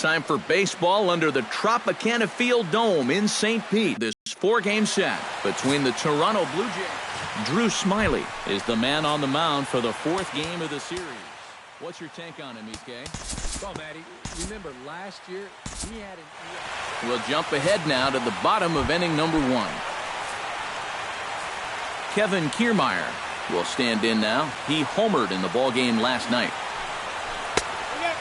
Time for baseball under the Tropicana Field Dome in St. Pete. This 4-game set between the Toronto Blue Jays. Drew Smyly is the man on the mound for the 4th game of the series. What's your take on him, EK? Well, Matty, remember last year he had an... We'll jump ahead now to the bottom of inning number 1. Kevin Kiermaier will stand in now. He homered in the ballgame last night.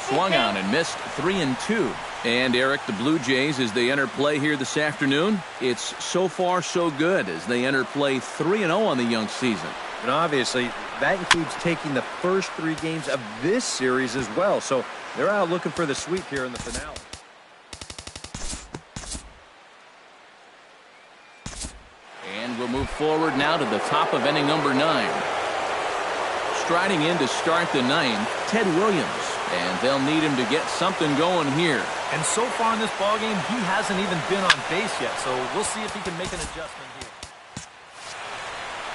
Swung on and missed 3-2. And Eric, the Blue Jays, as they enter play here this afternoon, it's so far so good as they enter play 3-0 on the young season. And obviously, that includes taking the first 3 games of this series as well. So they're out looking for the sweep here in the finale. And we'll move forward now to the top of inning number 9. Striding in to start the 9th, Ted Williams. And they'll need him to get something going here. And so far in this ballgame, he hasn't even been on base yet. So we'll see if he can make an adjustment here.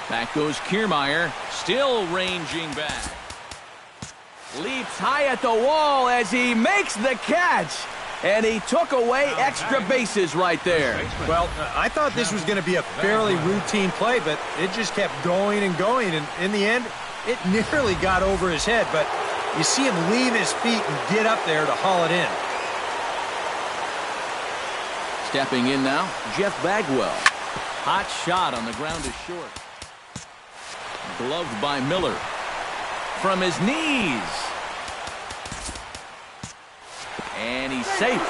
Back goes Kiermaier, still ranging back. Leaps high at the wall as he makes the catch. And he took away extra bases right there. Well, I thought this was going to be a fairly routine play, but it just kept going and going. And in the end, it nearly got over his head. But you see him leave his feet and get up there to haul it in. Stepping in now, Jeff Bagwell. Hot shot on the ground is short. Gloved by Miller. From his knees. And he's safe.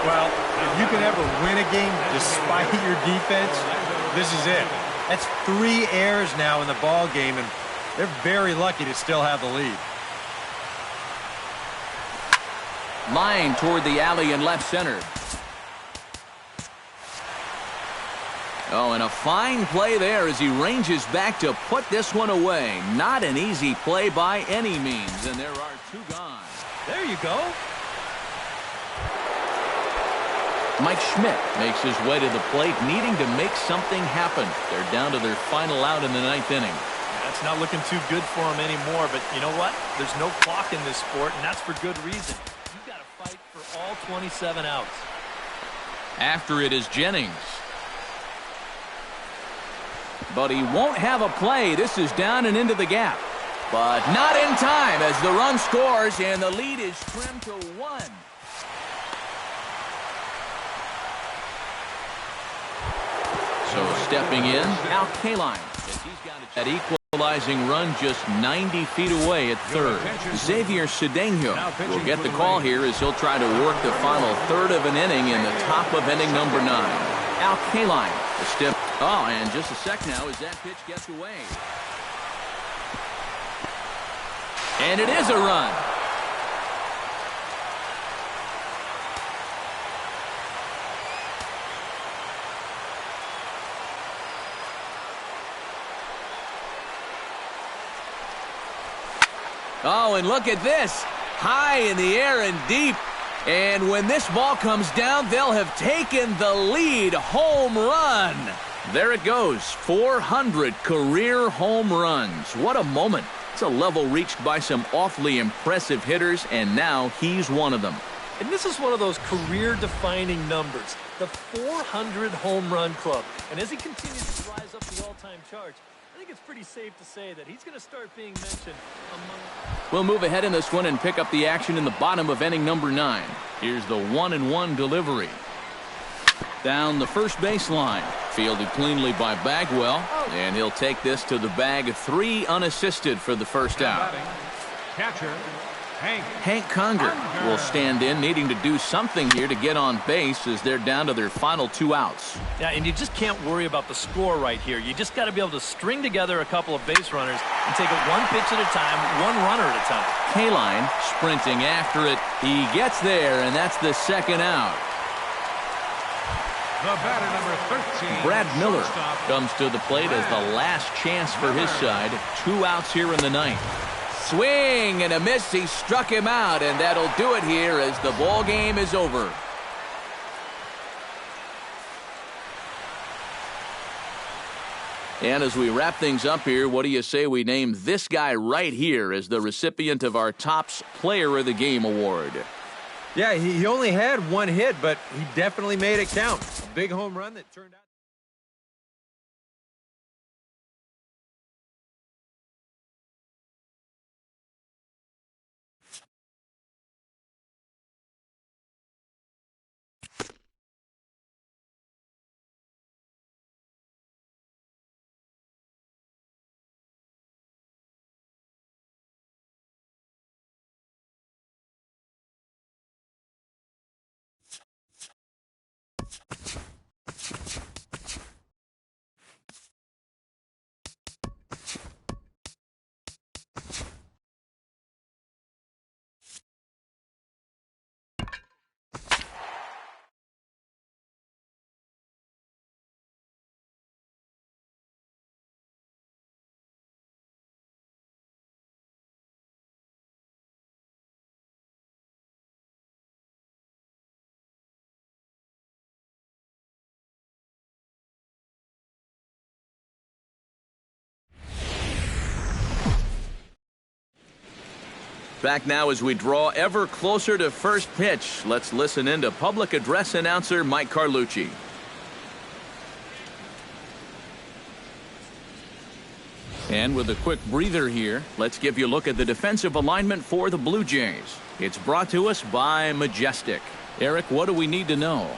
Well, if you can ever win a game despite your defense, this is it. That's 3 errors now in the ball game, and they're very lucky to still have the lead. Line toward the alley in left center. Oh, and a fine play there as he ranges back to put this one away. Not an easy play by any means, and there are 2 gone. There you go. Mike Schmidt makes his way to the plate, needing to make something happen. They're down to their final out in the 9th inning. That's not looking too good for him anymore, but you know what? There's no clock in this sport, and that's for good reason. You've got to fight for all 27 outs. After it is Jennings. But he won't have a play. This is down and into the gap. But not in time as the run scores and the lead is trimmed to 1. So stepping in, Al Kaline. That equalizing run just 90 feet away at third. Xavier Cedeno will get the call here as he'll try to work the final third of an inning in the top of inning number 9. Al Kaline, the step. Oh, and just a sec now as that pitch gets away. And it is a run. Oh, and look at this. High in the air and deep. And when this ball comes down, they'll have taken the lead. Home run. There it goes. 400 career home runs. What a moment. It's a level reached by some awfully impressive hitters, and now he's one of them. And this is one of those career-defining numbers, the 400 home run club. And as he continues to rise up the all-time charts, I think it's pretty safe to say that he's going to start being mentioned among... We'll move ahead in this one and pick up the action in the bottom of inning number 9. Here's the 1-1 delivery. Down the first baseline. Fielded cleanly by Bagwell. And he'll take this to the bag. 3 unassisted for the first out. Catcher, Hank Conger will stand in, needing to do something here to get on base as they're down to their final 2 outs. Yeah, and you just can't worry about the score right here. You just got to be able to string together a couple of base runners and take it 1 pitch at a time, 1 runner at a time. Kaline sprinting after it. He gets there, and that's the 2nd out. the batter number 13. Brad Miller comes to the plate as the last chance for his side. 2 outs here in the 9th. Swing and a miss. He struck him out, and that'll do it here as the ball game is over. And as we wrap things up here, what do you say we name this guy right here as the recipient of our Topps Player of the Game award? Yeah, he only had one hit, but he definitely made it count. A big home run that turned out. Back now as we draw ever closer to first pitch. Let's listen in to public address announcer Mike Carlucci. And with a quick breather here, let's give you a look at the defensive alignment for the Blue Jays. It's brought to us by Majestic. Eric, what do we need to know?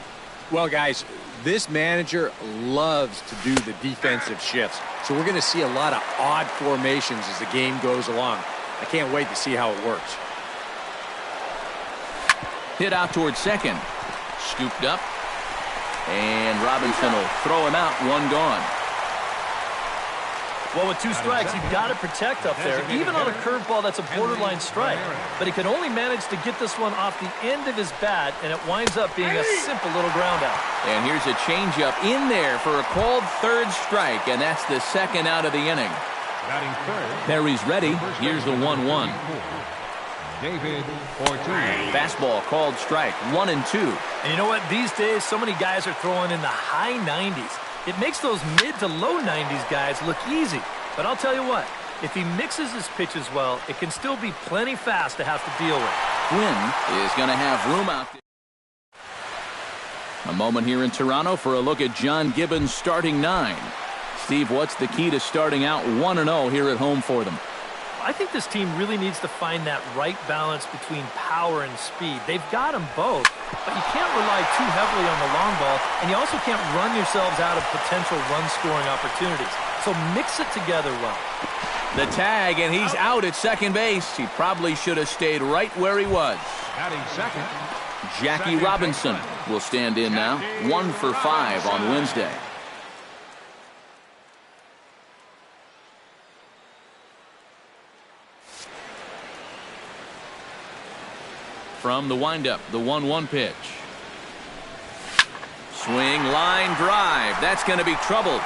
Well, guys, this manager loves to do the defensive shifts. So we're going to see a lot of odd formations as the game goes along. I can't wait to see how it works. Hit out towards second. Scooped up. And Robinson will throw him out. One gone. Well, with 2 strikes, you've got to protect up there, even on a curveball that's a borderline strike. But he could only manage to get this one off the end of his bat, and it winds up being a simple little ground out. And here's a changeup in there for a called third strike, and that's the second out of the inning. Perry's ready. Here's the 1-1. David Fortune. Fastball called strike. 1-2. And you know what? These days, so many guys are throwing in the high 90s. It makes those mid to low 90s guys look easy. But I'll tell you what, if he mixes his pitches well, it can still be plenty fast to have to deal with. Quinn is going to have room out there. A moment here in Toronto for a look at John Gibbons' starting 9. Steve, what's the key to starting out 1-0 here at home for them? I think this team really needs to find that right balance between power and speed. They've got them both, but you can't rely too heavily on the long ball, and you also can't run yourselves out of potential run-scoring opportunities. So mix it together well. The tag, and he's out at second base. He probably should have stayed right where he was. Batting second. Jackie Robinson will stand in now. 1 for 5 on Wednesday. From the windup, the 1-1 pitch. Swing, line drive. That's going to be troubled.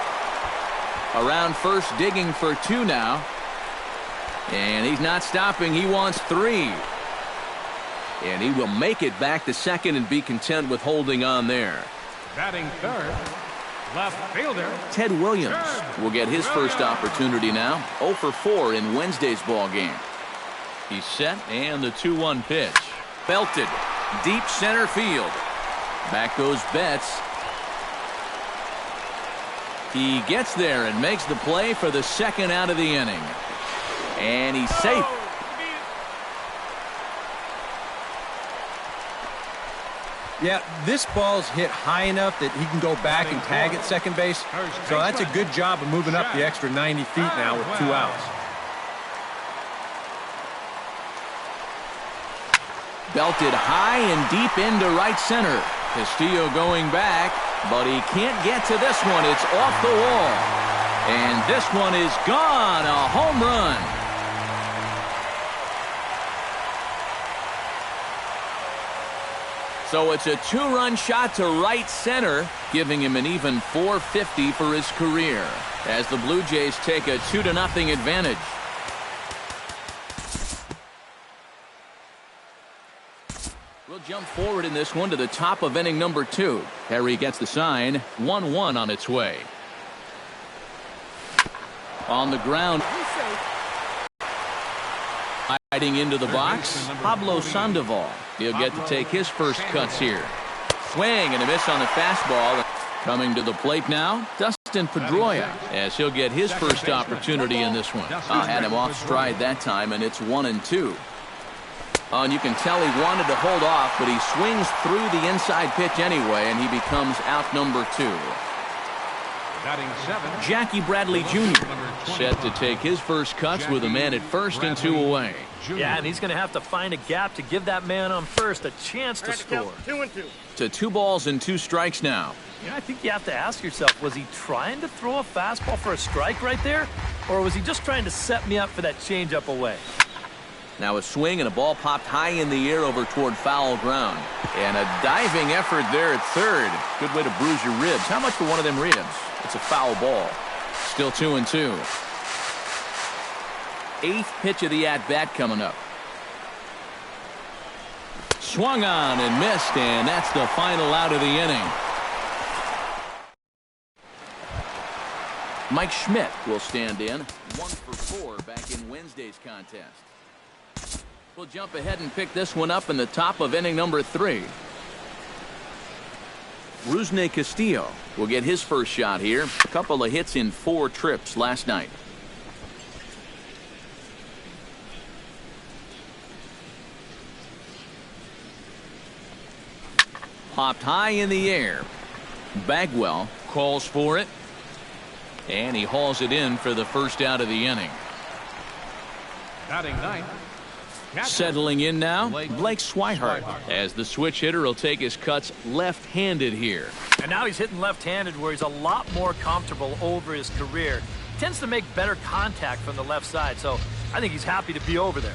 Around first, digging for 2 now. And he's not stopping. He wants 3. And he will make it back to second and be content with holding on there. Batting third. Left fielder. Ted Williams will get his first opportunity now. 0 for 4 in Wednesday's ball game. He's set, and the 2-1 pitch. Belted. Deep center field. Back goes Betts. He gets there and makes the play for the second out of the inning. And he's safe. Yeah, this ball's hit high enough that he can go back and tag at second base. So that's a good job of moving up the extra 90 feet now with 2 outs. Belted high and deep into right center. Castillo going back, but he can't get to this one. It's off the wall. And this one is gone. A home run. So it's a 2-run shot to right center, giving him an even .450 for his career as the Blue Jays take a 2-0 advantage. We'll jump forward in this one to the top of inning number 2. Harry gets the sign. 1-1 on its way. On the ground. Hiding into the box, Pablo Sandoval. He'll get to take his first cuts here. Swing and a miss on the fastball. Coming to the plate now, Dustin Pedroia, as he'll get his first opportunity in this one. Had him off stride that time, and it's 1-2. And you can tell he wanted to hold off, but he swings through the inside pitch anyway, and he becomes out number 2. Jackie Bradley Jr. set to take his first cuts with a man at first and 2 away. Yeah, and he's going to have to find a gap to give that man on first a chance to score. 2-2. To 2 balls and 2 strikes now. You know, I think you have to ask yourself, was he trying to throw a fastball for a strike right there? Or was he just trying to set me up for that changeup away? Now a swing and a ball popped high in the air over toward foul ground. And a diving effort there at third. Good way to bruise your ribs. How much for one of them ribs? It's a foul ball. Still 2-2. 8th pitch of the at-bat coming up. Swung on and missed, and that's the final out of the inning. Mike Schmidt will stand in. 1 for 4 back in Wednesday's contest. We'll jump ahead and pick this one up in the top of inning number 3. Rusney Castillo will get his first shot here. A couple of hits in 4 trips last night. Popped high in the air. Bagwell calls for it. And he hauls it in for the first out of the inning. Batting 9th. Settling in now, Blake Swihart, as the switch hitter will take his cuts left-handed here. And now he's hitting left-handed where he's a lot more comfortable over his career. Tends to make better contact from the left side, so I think he's happy to be over there.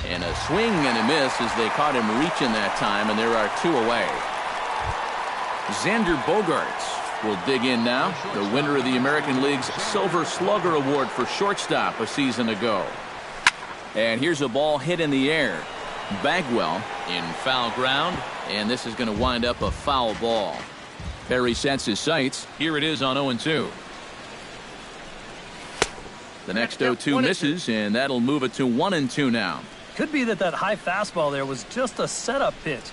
And a swing and a miss as they caught him reaching that time, and there are 2 away. Xander Bogaerts will dig in now, the winner of the American League's Silver Slugger Award for shortstop a season ago. And here's a ball hit in the air. Bagwell in foul ground, and this is going to wind up a foul ball. Perry sets his sights. Here it is on 0-2. The next 0-2 misses, and that'll move it to 1-2 now. Could be that high fastball there was just a setup pitch.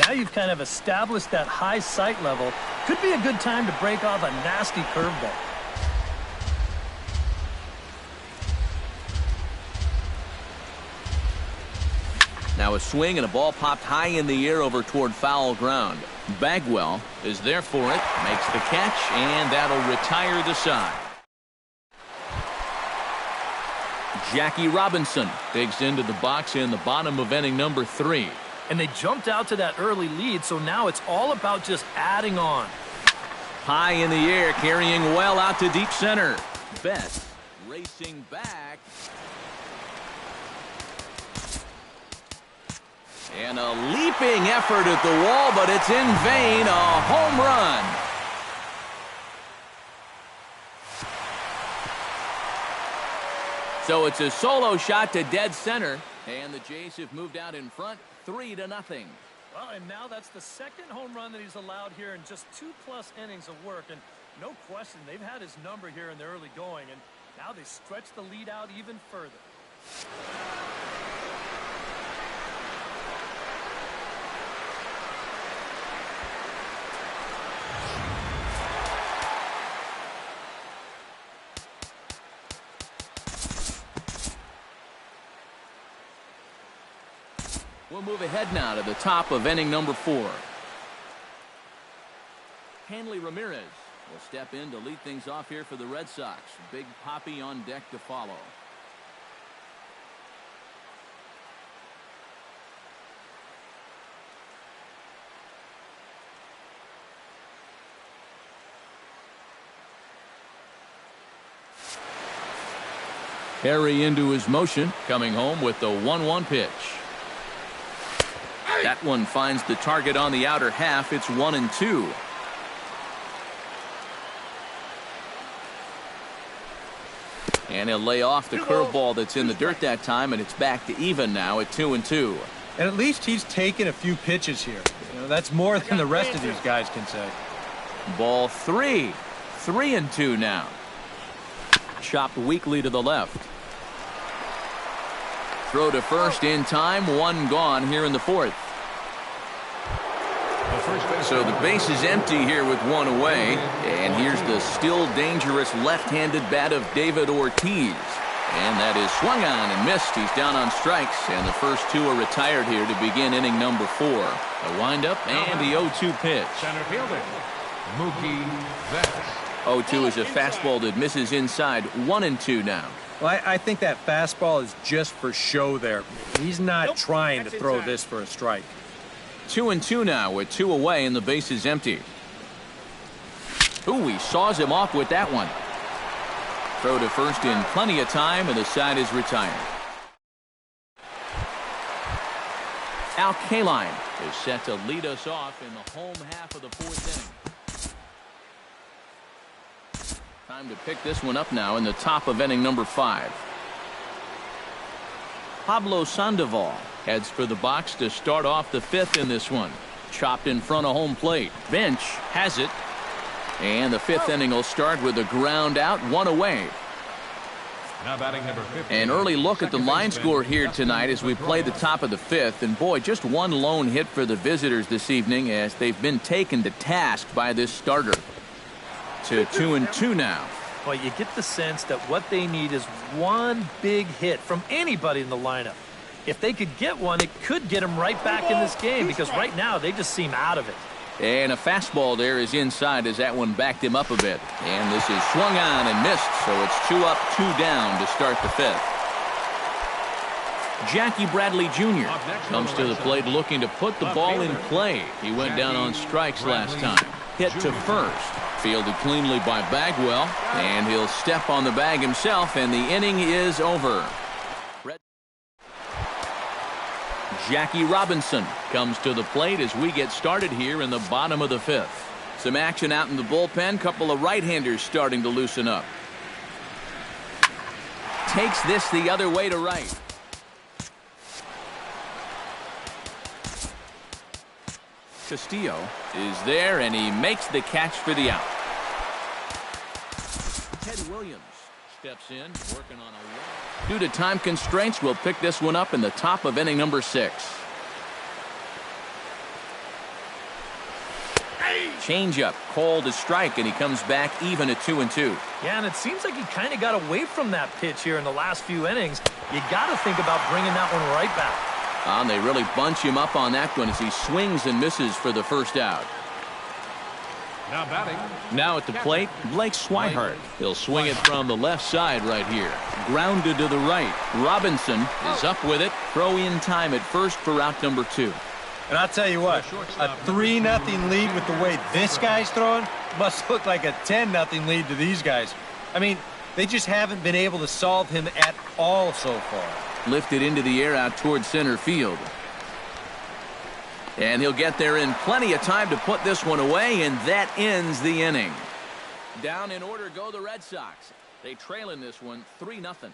Now you've kind of established that high sight level. Could be a good time to break off a nasty curveball. Now a swing and a ball popped high in the air over toward foul ground. Bagwell is there for it, makes the catch, and that'll retire the side. Jackie Robinson digs into the box in the bottom of inning number 3. And they jumped out to that early lead, so now it's all about just adding on. High in the air, carrying well out to deep center. Best racing back. And a leaping effort at the wall, but it's in vain. A home run. So it's a solo shot to dead center, and the Jays have moved out in front 3-0. Well, and now that's the second home run that he's allowed here in just 2+ innings of work, and no question they've had his number here in the early going, and now they stretch the lead out even further. We'll move ahead now to the top of inning number 4. Hanley Ramirez will step in to lead things off here for the Red Sox. Big Papi on deck to follow. Perry into his motion, coming home with the 1-1 pitch. That one finds the target on the outer half. It's 1-2. And he'll lay off the curveball that's in the dirt that time, and it's back to even now at 2-2. And at least he's taken a few pitches here. You know, that's more than the rest of these guys can say. Ball 3. 3-2 now. Chopped weakly to the left. Throw to first in time. One gone here in the fourth. So the base is empty here with one away. And here's the still dangerous left-handed bat of David Ortiz. And that is swung on and missed. He's down on strikes. And the first two are retired here to begin inning number 4. A windup and the 0-2 pitch. Center fielder, Mookie Betts. 0-2 is a fastball that misses inside. 1-2 now. Well, I think that fastball is just for show there. He's not trying to throw this for a strike. 2-2 now with 2 away and the base is empty. Ooh, he saws him off with that one. Throw to first in plenty of time and the side is retired. Al Kaline is set to lead us off in the home half of the 4th inning. Time to pick this one up now in the top of inning number 5. Pablo Sandoval heads for the box to start off the 5th in this one. Chopped in front of home plate. Bench has it. And the 5th inning will start with a ground out, 1 away. Now batting number 50. An early look at the line score here tonight as we play the top of the 5th. And boy, just one lone hit for the visitors this evening as they've been taken to task by this starter. To 2-2 now. Well, you get the sense that what they need is one big hit from anybody in the lineup. If they could get one, it could get them right back in this game because right now they just seem out of it. And a fastball there is inside as that one backed him up a bit. And this is swung on and missed, so it's 2 up, 2 down to start the 5th. Jackie Bradley Jr. comes to the plate looking to put the ball in play. He went down on strikes last time. Hit to first. Fielded cleanly by Bagwell. And he'll step on the bag himself, and the inning is over. Jackie Robinson comes to the plate as we get started here in the bottom of the 5th. Some action out in the bullpen. Couple of right-handers starting to loosen up. Takes this the other way to right. Castillo is there, and he makes the catch for the out. Ted Williams steps in, working on a run. Due to time constraints, we'll pick this one up in the top of inning number 6. Changeup called a strike, and he comes back even at 2-2. Yeah, and it seems like he kind of got away from that pitch here in the last few innings. You got to think about bringing that one right back. And they really bunch him up on that one as he swings and misses for the first out. Now batting. Now at the plate, Blake Swihart. He'll swing it from the left side right here. Grounded to the right. Robinson is up with it. Throw in time at first for out number 2. And I'll tell you what, a 3-0 lead with the way this guy's throwing must look like a 10-0 lead to these guys. I mean, they just haven't been able to solve him at all so far. Lifted into the air out towards center field. And he'll get there in plenty of time to put this one away, and that ends the inning. Down in order go the Red Sox. They trail in this one 3-0.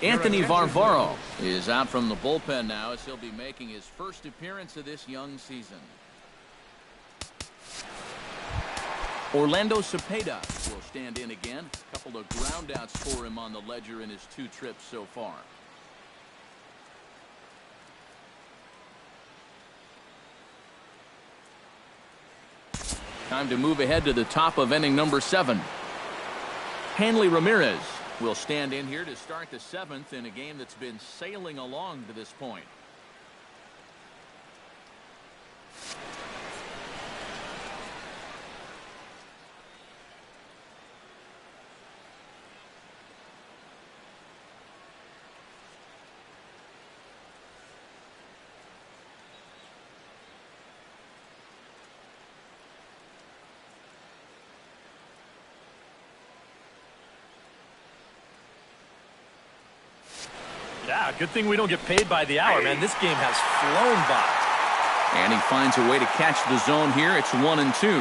Anthony Varvaro is out from the bullpen now as he'll be making his first appearance of this young season. Orlando Cepeda will stand in again. A couple of groundouts for him on the ledger in his 2 trips so far. Time to move ahead to the top of inning number 7. Hanley Ramirez will stand in here to start the 7th in a game that's been sailing along to this point. Yeah, good thing we don't get paid by the hour, man. This game has flown by. And he finds a way to catch the zone here. It's 1-2.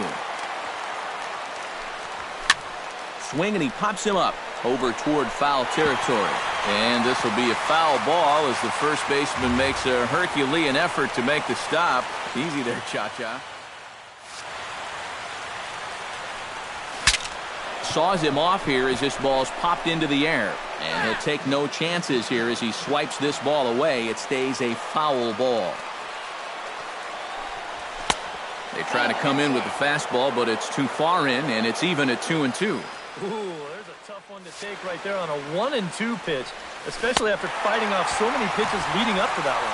Swing, and he pops him up over toward foul territory. And this will be a foul ball as the first baseman makes a Herculean effort to make the stop. Easy there, Cha-Cha. Saws him off here as this ball's popped into the air. And he'll take no chances here as he swipes this ball away. It stays a foul ball. They try to come in with the fastball, but it's too far in, and it's even at 2-2. Ooh, there's a tough one to take right there on a 1-2 pitch, especially after fighting off so many pitches leading up to that one.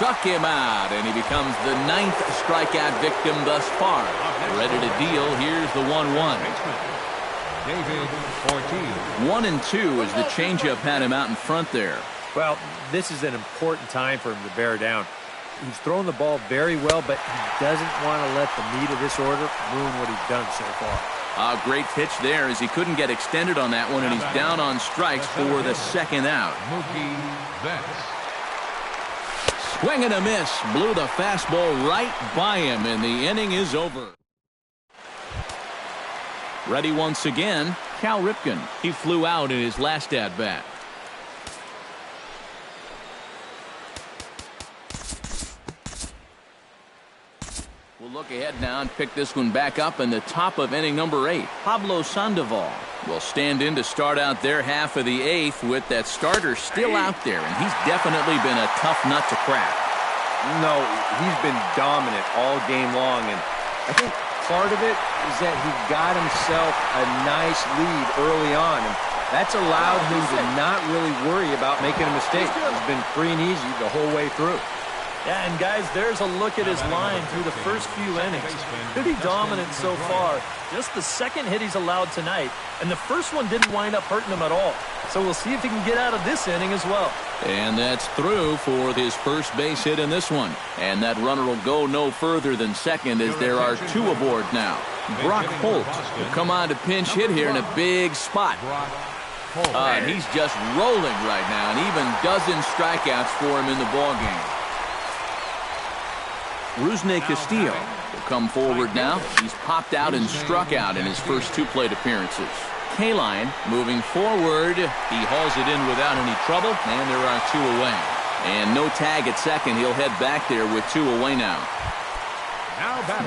Struck him out, and he becomes the 9th strikeout victim thus far. Ready to deal. Here's the 1-1. David Ortiz. 1-2 as the changeup had him out in front there. Well, this is an important time for him to bear down. He's thrown the ball very well, but he doesn't want to let the meat of this order ruin what he's done so far. A great pitch there as he couldn't get extended on that one, and he's down on strikes for the second out. Mookie Betts. Swing and a miss. Blew the fastball right by him, and the inning is over. Ready once again, Cal Ripken. He flew out in his last at-bat. We'll look ahead now and pick this one back up in the top of inning number 8. Pablo Sandoval will stand in to start out their half of the 8th with that starter still out there, and he's definitely been a tough nut to crack. No, he's been dominant all game long, and I think part of it is that he got himself a nice lead early on, and that's allowed him to not really worry about making a mistake. He's been free and easy the whole way through. Yeah, and guys, there's a look at his line through the first few innings. Pretty dominant so far. Just the second hit he's allowed tonight, and the first one didn't wind up hurting him at all. So we'll see if he can get out of this inning as well. And that's through for his first base hit in this one. And that runner will go no further than second as there are 2 aboard now. Brock Holt will come on to pinch hit here in a big spot. And he's just rolling right now, and even dozen strikeouts for him in the ballgame. Rusney Castillo will come forward now. He's popped out and struck out in his first 2 plate appearances. Kaline moving forward. He hauls it in without any trouble, and there are 2 away. And no tag at second. He'll head back there with 2 away now.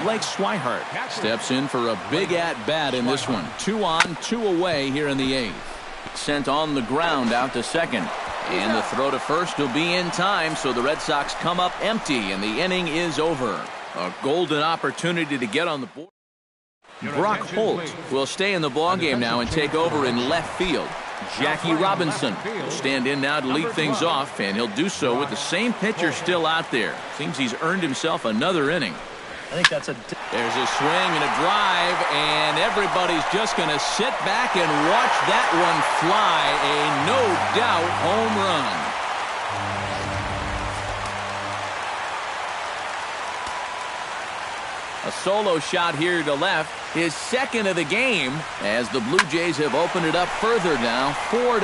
Blake Swihart steps in for a big at-bat in this one. 2 on, 2 away here in the 8th. Sent on the ground out to second. And the throw to first will be in time, so the Red Sox come up empty, and the inning is over. A golden opportunity to get on the board. Brock Holt will stay in the ballgame now and take over in left field. Jackie Robinson will stand in now to lead things off, and he'll do so with the same pitcher still out there. Seems he's earned himself another inning. I think that's There's a swing and a drive, and everybody's just going to sit back and watch that one fly. A no-doubt home run. A solo shot here to left, his second of the game, as the Blue Jays have opened it up further now, 4-0.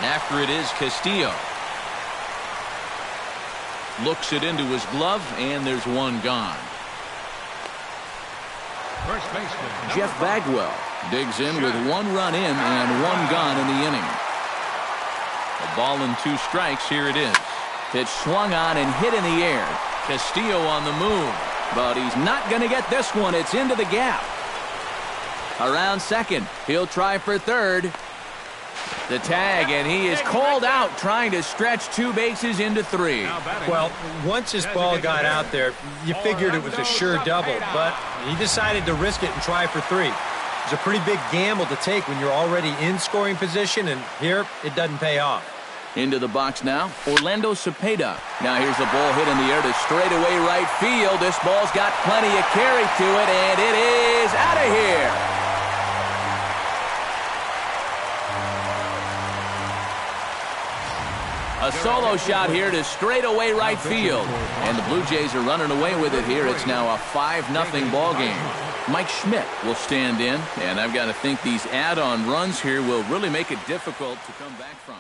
After it is Castillo. Looks it into his glove, and there's one gone. First baseman Jeff Bagwell digs in with 1 run in and 1 gone in the inning. A ball and 2 strikes. Here it is. Pitch swung on and hit in the air. Castillo on the move, but he's not going to get this one. It's into the gap. Around second. He'll try for third. The tag, and he is called out trying to stretch 2 bases into 3. Well, once his ball got out there, you figured it was a sure double, but he decided to risk it and try for 3. It's a pretty big gamble to take when you're already in scoring position, and here it doesn't pay off. Into the box now, Orlando Cepeda. Now here's a ball hit in the air to straightaway right field. This ball's got plenty of carry to it, and it is out of here. A solo shot here to straightaway right field. And the Blue Jays are running away with it here. It's now a 5-0 ball game. Mike Schmidt will stand in, and I've got to think these add-on runs here will really make it difficult to come back from.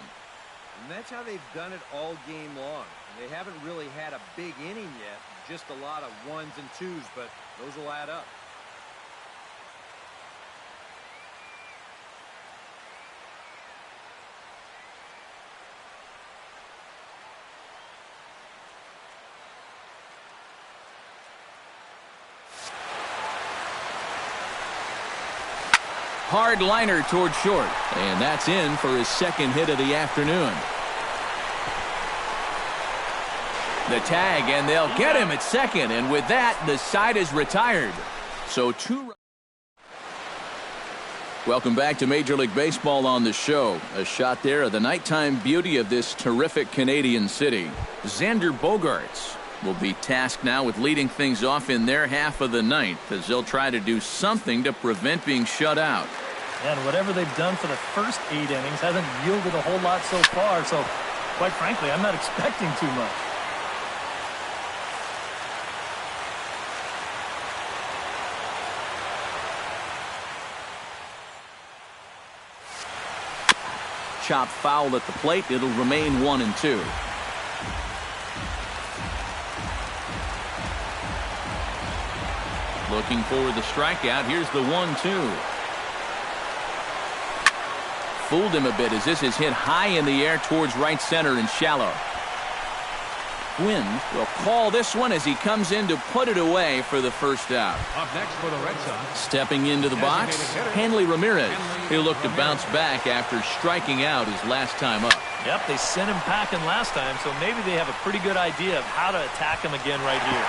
And that's how they've done it all game long. They haven't really had a big inning yet, just a lot of ones and twos, but those will add up. Hard liner toward short, and that's in for his second hit of the afternoon. The tag, and they'll get him at second, and with that, the side is retired. So two. Welcome back to Major League Baseball on the show. A shot there of the nighttime beauty of this terrific Canadian city. Xander Bogaerts will be tasked now with leading things off in their half of the ninth as they'll try to do something to prevent being shut out. And whatever they've done for the first 8 innings hasn't yielded a whole lot so far, so quite frankly, I'm not expecting too much. Chop foul at the plate. It'll remain 1-2. Looking for the strikeout. Here's the 1-2. Fooled him a bit as this is hit high in the air towards right center and shallow. Gwynn will call this one as he comes in to put it away for the first out. Up next for the Red Sox. Stepping into the box, Hanley Ramirez. He'll look to bounce back after striking out his last time up. Yep, they sent him packing last time, so maybe they have a pretty good idea of how to attack him again right here.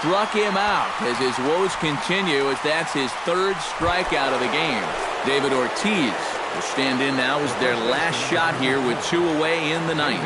Struck him out as his woes continue as that's his third strikeout of the game. David Ortiz will stand in now as their last shot here with 2 away in the ninth.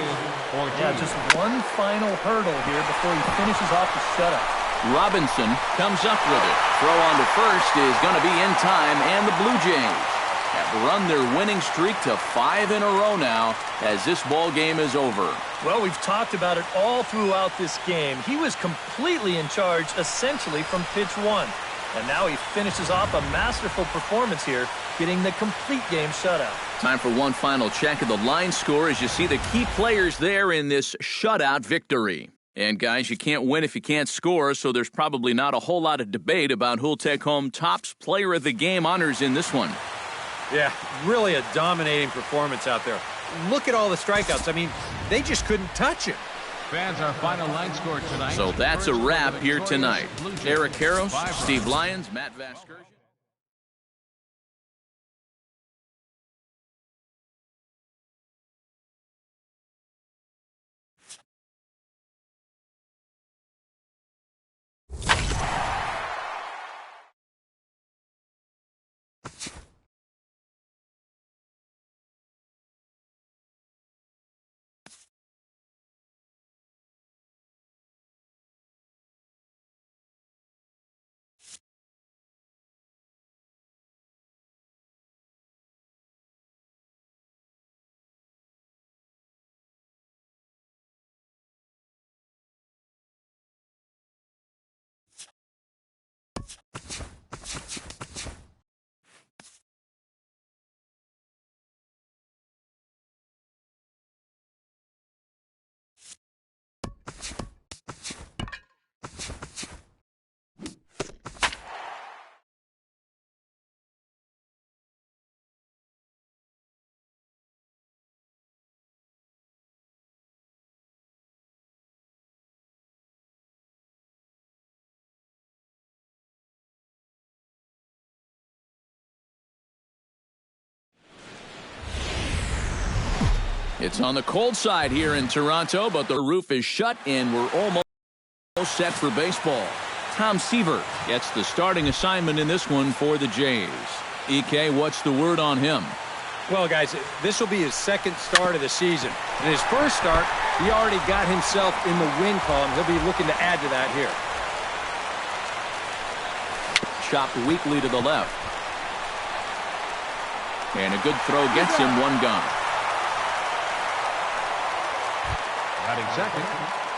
Yeah, just one final hurdle here before he finishes off the shutout. Robinson comes up with it. Throw on to first is going to be in time, and the Blue Jays have run their winning streak to 5 in a row now as this ball game is over. Well, we've talked about it all throughout this game. He was completely in charge essentially from pitch 1. And now he finishes off a masterful performance here, getting the complete game shutout. Time for one final check of the line score as you see the key players there in this shutout victory. And guys, you can't win if you can't score, so there's probably not a whole lot of debate about who'll take home Topps Player of the Game honors in this one. Yeah, really a dominating performance out there. Look at all the strikeouts. I mean, they just couldn't touch him. Fans, our final line score tonight. So that's a wrap here tonight. Eric Karros, Steve Lyons, Matt Vasgersian. It's on the cold side here in Toronto, but the roof is shut and we're almost set for baseball. Tom Seaver gets the starting assignment in this one for the Jays. EK, what's the word on him? Well, guys, this will be his second start of the season. In his first start, he already got himself in the win column. He'll be looking to add to that here. Chopped weakly to the left. And a good throw gets him one gone. Batting second,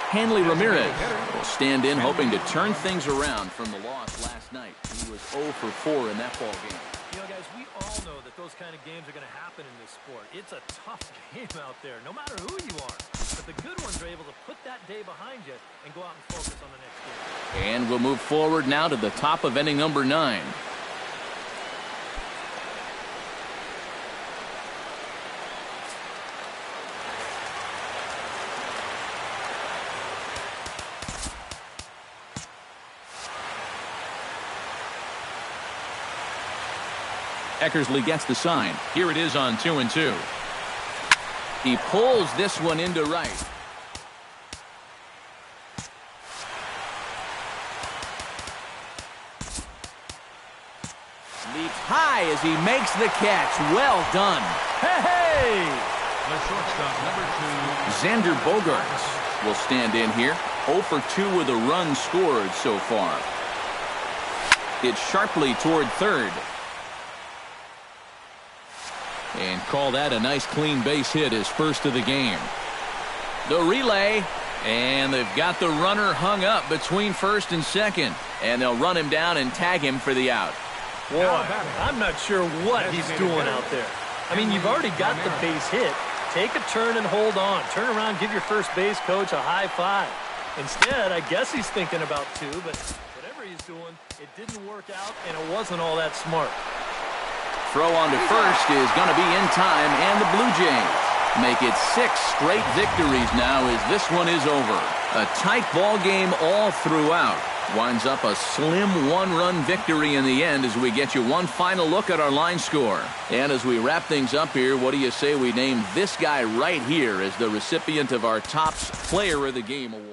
Hanley Ramirez will stand in, hoping to turn things around from the loss last night. He was 0 for 4 in that ball game. You know, guys, we all know that those kind of games are going to happen in this sport. It's a tough game out there, no matter who you are. But the good ones are able to put that day behind you and go out and focus on the next game. And we'll move forward now to the top of inning number 9. Eckersley gets the sign. Here it is on 2-2. He pulls this one into right. Leaps high as he makes the catch. Well done. Hey! The shortstop, number 2. Xander Bogaerts will stand in here. 0 for 2 with a run scored so far. It's sharply toward third. And call that a nice clean base hit, his first of the game. The relay, and they've got the runner hung up between first and second. And they'll run him down and tag him for the out. Boy, I'm not sure what he's doing out there. I mean, you've already got the base hit. Take a turn and hold on. Turn around, give your first base coach a high five. Instead, I guess he's thinking about 2, but whatever he's doing, it didn't work out, and it wasn't all that smart. Throw on to first is going to be in time, and the Blue Jays make it 6 straight victories now as this one is over. A tight ball game all throughout. Winds up a slim 1-run victory in the end as we get you one final look at our line score. And as we wrap things up here, what do you say we name this guy right here as the recipient of our Topps Player of the Game award?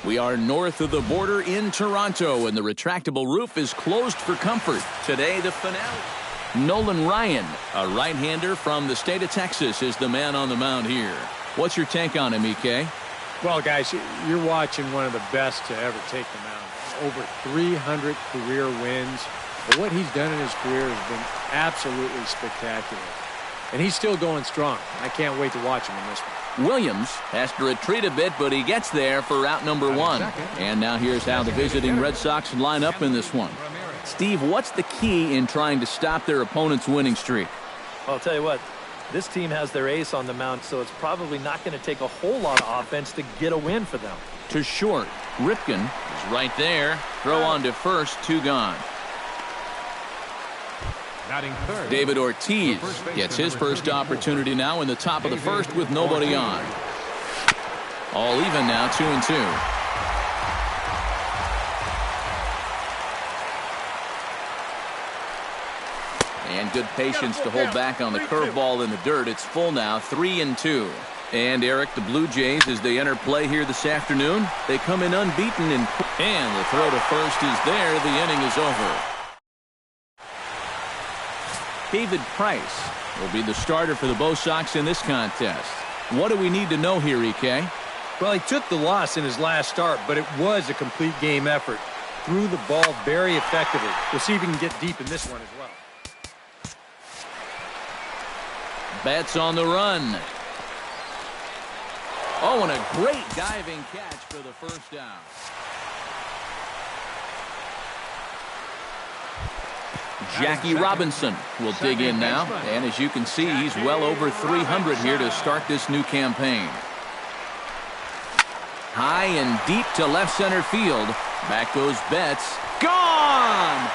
We are north of the border in Toronto, and the retractable roof is closed for comfort. Today, the finale. Nolan Ryan, a right-hander from the state of Texas, is the man on the mound here. What's your take on him, EK? Well, guys, you're watching one of the best to ever take the mound. Over 300 career wins. But what he's done in his career has been Absolutely spectacular. And he's still going strong. I can't wait to watch him in this one. Williams has to retreat a bit, but he gets there for route number 1. And now here's how the visiting Red Sox line up in this one. Steve, what's the key in trying to stop their opponent's winning streak? I'll tell you what, this team has their ace on the mound, so it's probably not going to take a whole lot of offense to get a win for them. To short. Ripken is right there. Throw on to first, 2 gone. David Ortiz gets his first opportunity now in the top of the first with nobody on. All even now, 2-2. And good patience to hold back on the curveball in the dirt. It's full now, 3-2. And Eric, the Blue Jays, as they enter play here this afternoon, they come in unbeaten, and the throw to first is there. The inning is over. David Price will be the starter for the Bo Sox in this contest. What do we need to know here, EK? Well, he took the loss in his last start, but it was a complete game effort. Threw the ball very effectively. We'll see if he can get deep in this one as well. Betts on the run. Oh, and a great diving catch for the first down. Jackie Robinson will dig in now, and as you can see, he's well over 300 here to start this new campaign. High and deep to left center field. Back goes Betts. Gone!